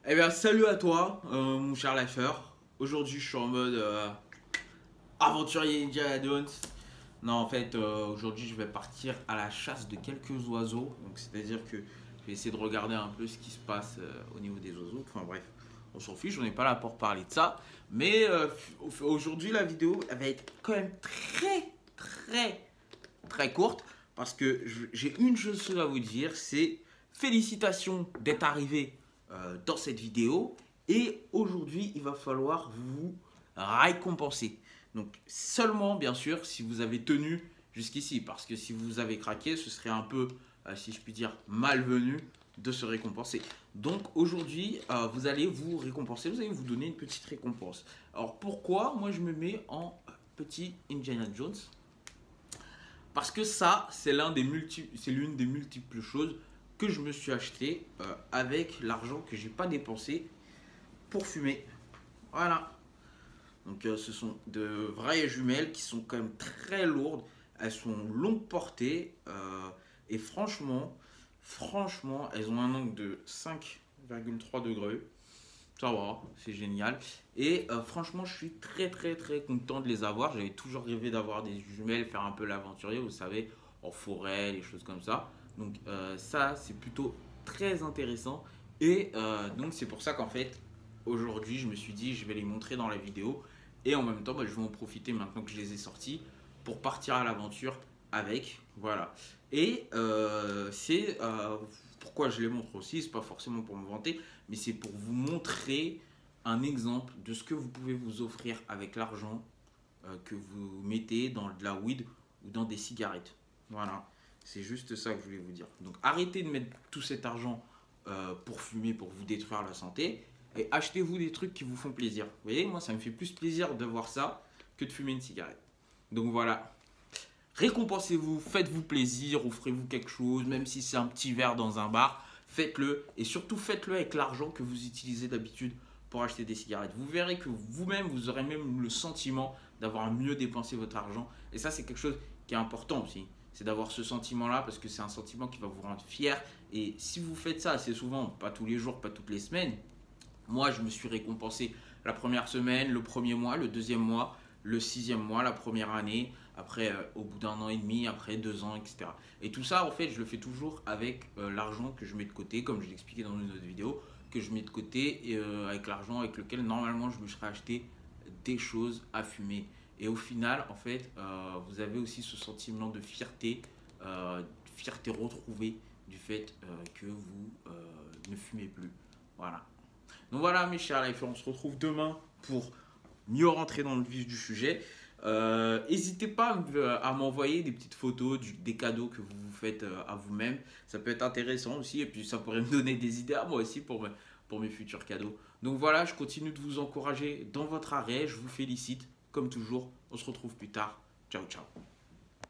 Eh bien, salut à toi, mon cher lifer. Aujourd'hui, je suis en mode aventurier Indiana Jones. Non, en fait, aujourd'hui, je vais partir à la chasse de quelques oiseaux. Donc, c'est-à-dire que je vais essayer de regarder un peu ce qui se passe au niveau des oiseaux. Enfin, bref, on s'en fiche, on n'est pas là pour parler de ça. Mais aujourd'hui, la vidéo, elle va être quand même très courte. Parce que j'ai une chose à vous dire, c'est félicitations d'être arrivé dans cette vidéo. Et aujourd'hui, il va falloir vous récompenser. Donc seulement, bien sûr, si vous avez tenu jusqu'ici. Parce que si vous avez craqué, ce serait un peu, si je puis dire, malvenu de se récompenser. Donc aujourd'hui, vous allez vous récompenser, vous allez vous donner une petite récompense. Alors pourquoi moi je me mets en petit Indiana Jones? Parce que ça, c'est l'une des multiples choses que je me suis acheté avec l'argent que j'ai pas dépensé pour fumer. Voilà. Donc ce sont de vraies jumelles qui sont quand même très lourdes. Elles sont longue portée et franchement, elles ont un angle de 5,3 degrés. Ça va, c'est génial. Et franchement, je suis très content de les avoir. J'avais toujours rêvé d'avoir des jumelles, faire un peu l'aventurier, vous savez, en forêt, les choses comme ça. Donc ça, c'est plutôt très intéressant. Et donc c'est pour ça qu'en fait, aujourd'hui, je me suis dit, je vais les montrer dans la vidéo. Et en même temps, bah, je vais en profiter maintenant que je les ai sortis pour partir à l'aventure avec. Voilà. Et c'est pourquoi je les montre aussi, c'est pas forcément pour me vanter, mais c'est pour vous montrer un exemple de ce que vous pouvez vous offrir avec l'argent que vous mettez dans de la weed ou dans des cigarettes. Voilà, c'est juste ça que je voulais vous dire. Donc arrêtez de mettre tout cet argent pour fumer, pour vous détruire la santé, et achetez-vous des trucs qui vous font plaisir. Vous voyez, moi ça me fait plus plaisir de voir ça que de fumer une cigarette. Donc voilà, récompensez-vous, faites-vous plaisir, offrez-vous quelque chose, même si c'est un petit verre dans un bar, faites-le. Et surtout, faites-le avec l'argent que vous utilisez d'habitude pour acheter des cigarettes. Vous verrez que vous-même, vous aurez même le sentiment d'avoir mieux dépensé votre argent. Et ça, c'est quelque chose qui est important aussi. C'est d'avoir ce sentiment-là parce que c'est un sentiment qui va vous rendre fier. Et si vous faites ça assez souvent, pas tous les jours, pas toutes les semaines, moi, je me suis récompensé la première semaine, le premier mois, le deuxième mois, le sixième mois, la première année, après au bout d'un an et demi, après 2 ans, etc. Et tout ça, en fait, je le fais toujours avec l'argent que je mets de côté, comme je l'expliquais dans une autre vidéo, que je mets de côté et, avec l'argent avec lequel normalement je me serais acheté des choses à fumer. Et au final, en fait, vous avez aussi ce sentiment de fierté retrouvée du fait que vous ne fumez plus. Voilà. Donc voilà mes chers lifers, on se retrouve demain pour mieux rentrer dans le vif du sujet. N'hésitez pas à m'envoyer des petites photos des cadeaux que vous vous faites à vous-même. Ça peut être intéressant aussi et puis ça pourrait me donner des idées à moi aussi pour mes futurs cadeaux. Donc voilà, je continue de vous encourager dans votre arrêt. Je vous félicite comme toujours. On se retrouve plus tard. Ciao, ciao.